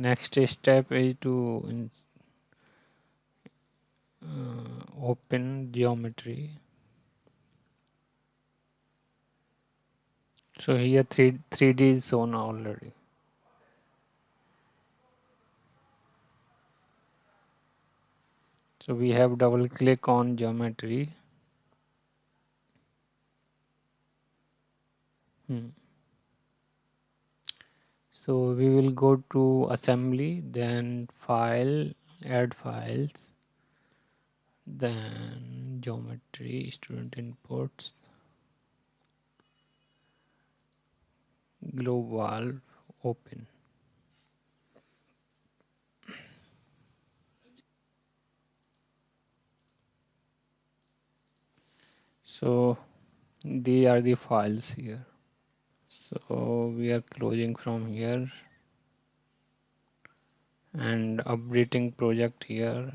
Next step is to open geometry. So here 3D is shown already. So we have double click on geometry. So we will go to assembly, then file, add files, then geometry, student inputs, globe valve, open. So these are the files here. So we are closing from here and updating project here.